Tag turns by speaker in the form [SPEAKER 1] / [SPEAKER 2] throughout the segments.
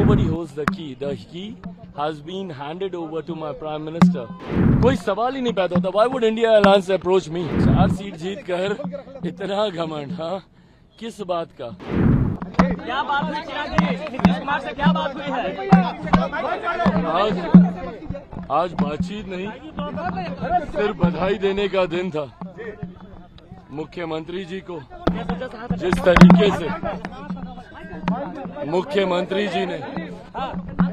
[SPEAKER 1] nobody holds the key. The key has been handed over to my Prime Minister. कोई सवाल ही नहीं पैदा होता. Why would India Alliance approach me? 4 seat जीत कर इतना घमंड, हाँ, किस बात का?
[SPEAKER 2] क्या बात हुई चिराग जी? नीतीश कुमार से क्या बात हुई है?
[SPEAKER 1] आज बातचीत नहीं, सिर्फ बधाई देने का दिन था. मुख्यमंत्री जी को जिस तरीके से मुख्यमंत्री जी ने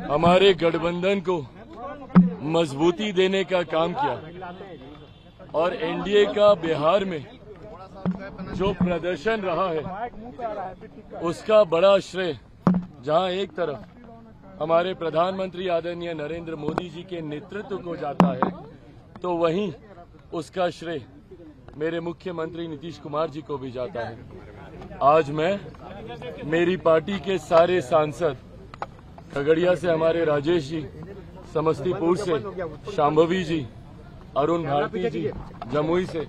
[SPEAKER 1] हमारे गठबंधन को मजबूती देने का काम किया और एनडीए का बिहार में जो प्रदर्शन रहा है उसका बड़ा श्रेय जहां एक तरफ हमारे प्रधानमंत्री आदरणीय नरेंद्र मोदी जी के नेतृत्व को जाता है, तो वहीं उसका श्रेय मेरे मुख्यमंत्री नीतीश कुमार जी को भी जाता है. आज मैं मेरी पार्टी के सारे सांसद, खगड़िया से हमारे राजेश जी, समस्तीपुर से शांभवी जी, अरुण भारती जी, जमुई से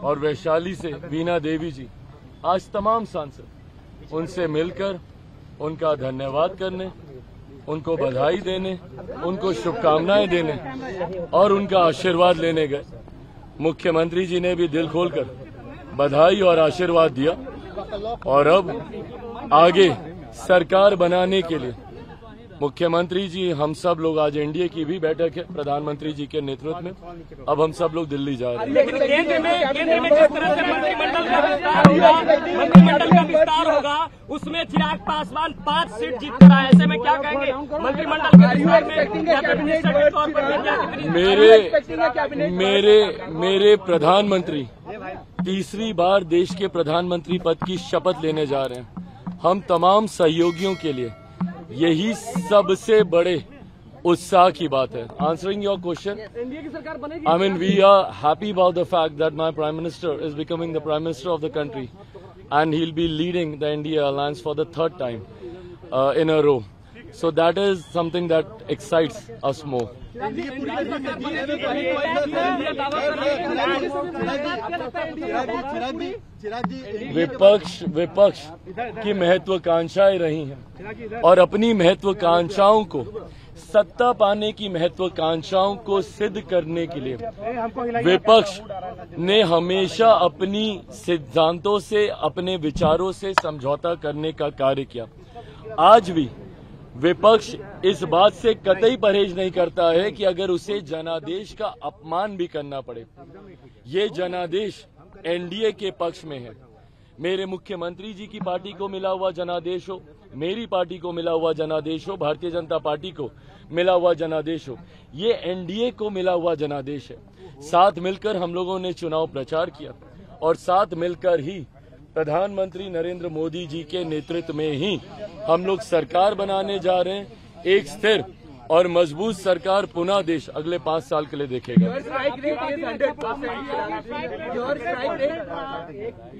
[SPEAKER 1] और वैशाली से वीना देवी जी, आज तमाम सांसद उनसे मिलकर उनका धन्यवाद करने, उनको बधाई देने, उनको शुभकामनाएं देने और उनका आशीर्वाद लेने गए. मुख्यमंत्री जी ने भी दिल खोलकर बधाई और आशीर्वाद दिया और अब आगे सरकार बनाने के लिए मुख्यमंत्री जी, हम सब लोग, आज एनडीए की भी बैठक है प्रधानमंत्री जी के नेतृत्व में, अब हम सब लोग दिल्ली जा रहे हैं.
[SPEAKER 2] लेकिन केंद्र में जिस तरह से मंत्रिमंडल का विस्तार होगा उसमें चिराग पासवान 5 सीट जीत कर आए. ऐसे में क्या कहेंगे मंत्रिमंडल के विस्तार में?
[SPEAKER 1] मेरे प्रधानमंत्री तीसरी बार देश के प्रधानमंत्री पद की शपथ लेने जा रहे हैं. हम तमाम सहयोगियों के लिए यही सबसे बड़े उत्साह की बात है. Answering your question, I mean, we are happy about the fact that my Prime Minister is becoming the Prime Minister of the country and he'll be leading the India Alliance for the 3rd time in a row. So that is something that excites us more. विपक्ष की महत्वाकांक्षाएं रही हैं और अपनी महत्वाकांक्षाओं को, सत्ता पाने की महत्वाकांक्षाओं को सिद्ध करने के लिए विपक्ष ने हमेशा अपनी सिद्धांतों से, अपने विचारों से समझौता करने का कार्य किया. आज भी विपक्ष इस बात से कतई परहेज नहीं करता है कि अगर उसे जनादेश का अपमान भी करना पड़े. ये जनादेश एनडीए के पक्ष में है. मेरे मुख्यमंत्री जी की पार्टी को मिला हुआ जनादेश हो, मेरी पार्टी को मिला हुआ जनादेश हो, भारतीय जनता पार्टी को मिला हुआ जनादेश हो, ये एनडीए को मिला हुआ जनादेश है. साथ मिलकर हम लोगों ने चुनाव प्रचार किया और साथ मिलकर ही प्रधानमंत्री नरेंद्र मोदी जी के नेतृत्व में ही हम लोग सरकार बनाने जा रहे हैं. एक स्थिर और मजबूत सरकार पुनः देश अगले 5 साल के लिए देखेगा.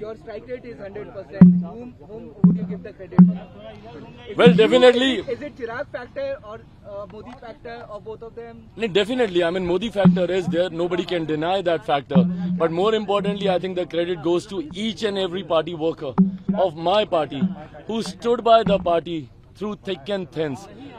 [SPEAKER 3] Your strike rate is 100%. Whom would you give the credit?
[SPEAKER 1] Well, definitely.
[SPEAKER 3] Is it Chirag factor or Modi factor or both of them?
[SPEAKER 1] Definitely. I mean, Modi factor is there. Nobody can deny that factor. But more importantly, I think the credit goes to each and every party worker of my party who stood by the party through thick and thin.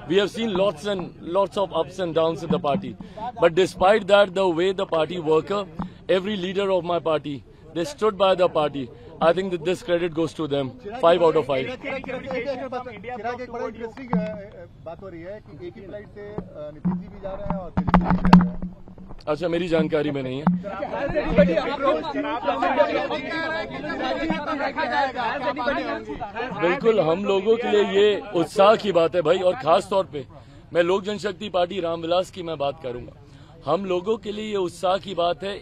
[SPEAKER 1] We have seen lots of ups and downs in the party. But despite that, the way the party worker, every leader of my party, they stood by the party. I think that this credit goes to them. 5 out of 5.
[SPEAKER 4] चिराग, एक बड़ा interesting बात हो रही है कि एक ही flight से नीतीश जी भी जा रहे हैं और तेजस्वी जी भी जा रहे हैं.
[SPEAKER 1] अच्छा, मेरी जानकारी में नहीं है. बिल्कुल, हम लोगों के लिए ये उत्साह की बात है भाई. और खास तौर पे मैं लोक जनशक्ति पार्टी रामविलास की मैं बात करूंगा. हम लोगों के लिए ये उत्साह की बात है,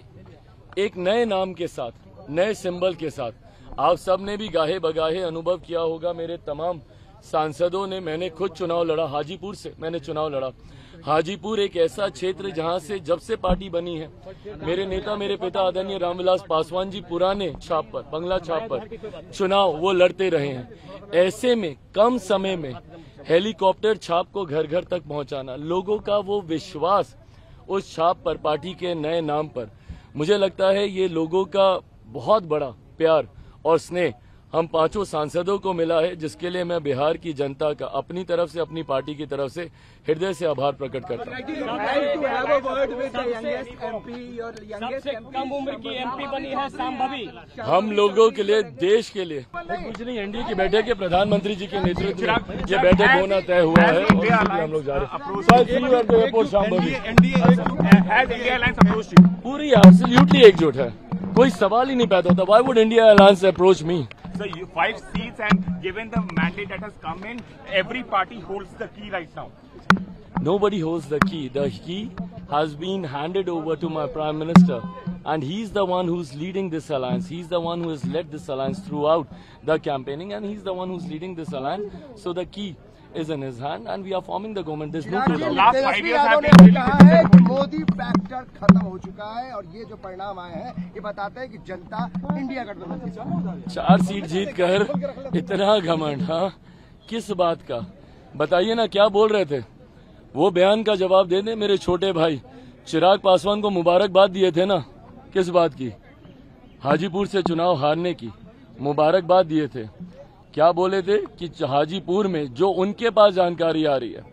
[SPEAKER 1] एक नए नाम के साथ, नए सिंबल के साथ. आप सब ने भी गाहे बगाहे अनुभव किया होगा, मेरे तमाम सांसदों ने. मैंने खुद चुनाव लड़ा, हाजीपुर से मैंने चुनाव लड़ा. हाजीपुर एक ऐसा क्षेत्र जहां से जब से पार्टी बनी है, मेरे नेता, मेरे पिता आदरणीय रामविलास पासवान जी पुराने छाप पर, बंगला छाप पर चुनाव वो लड़ते रहे हैं. ऐसे में कम समय में हेलीकॉप्टर छाप को घर घर तक पहुंचाना, लोगों का वो विश्वास उस छाप पर, पार्टी के नए नाम पर, मुझे लगता है ये लोगों का बहुत बड़ा प्यार और स्नेह हम 5 सांसदों को मिला है, जिसके लिए मैं बिहार की जनता का अपनी तरफ से, अपनी पार्टी की तरफ से हृदय से आभार प्रकट करता हूँ।
[SPEAKER 2] सबसे कम उम्र की एमपी बनी है संभवी।
[SPEAKER 1] हम लोगों के लिए, देश के लिए कुछ नहीं, एनडीए की बैठक है, प्रधानमंत्री जी के नेतृत्व में ये बैठक होना तय हुआ है और हम लोग जा रहे हैं। पूरी एब्सोल्युटली एकजुट है, कोई सवाल ही नहीं पैदा होता। Why would India Alliance approach me?
[SPEAKER 5] So 5 seats, and given the mandate that has come in, every party holds the key right now.
[SPEAKER 1] Nobody holds the key. The key has been handed over to my Prime Minister, and he's the one who's leading this alliance. He's the one who has led this alliance throughout the campaigning, and he's the one who's leading this alliance. So the key is in his hand, and we are forming the government. There's no doubt.
[SPEAKER 5] Last 5 years have been really
[SPEAKER 6] कहा है कि Modi factor खत्म हो चुका है और ये जो परिणाम आए हैं ये बताते हैं कि जनता इंडिया गठबंधन की साथ।
[SPEAKER 1] 4 सीट जीत कर इतना घमंड, हाँ, किस बात का? बताइए ना, क्या बोल रहे थे? वो बयान का जवाब दे दे। मेरे छोटे भाई चिराग पासवान को मुबारकबाद दिए थे ना, किस बात की? हाजीपुर से चुनाव हारने की मुबारकबाद दिए थे। क्या बोले थे कि हाजीपुर में जो उनके पास जानकारी आ रही है,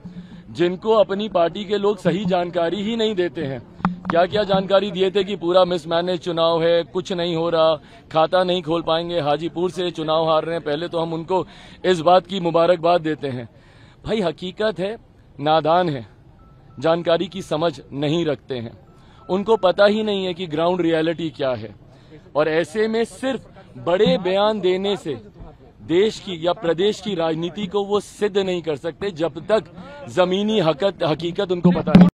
[SPEAKER 1] जिनको अपनी पार्टी के लोग सही जानकारी ही नहीं देते हैं, क्या क्या जानकारी दिए थे कि पूरा मिसमैनेज चुनाव है, कुछ नहीं हो रहा, खाता नहीं खोल पाएंगे, हाजीपुर से चुनाव हार रहे हैं। पहले तो हम उनको इस बात की मुबारकबाद देते हैं। भाई हकीकत है, नादान है, जानकारी की समझ नहीं रखते हैं, उनको पता ही नहीं है कि ग्राउंड रियलिटी क्या है। और ऐसे में सिर्फ बड़े बयान देने से देश की या प्रदेश की राजनीति को वो सिद्ध नहीं कर सकते, जब तक जमीनी हकीकत उनको पता नहीं।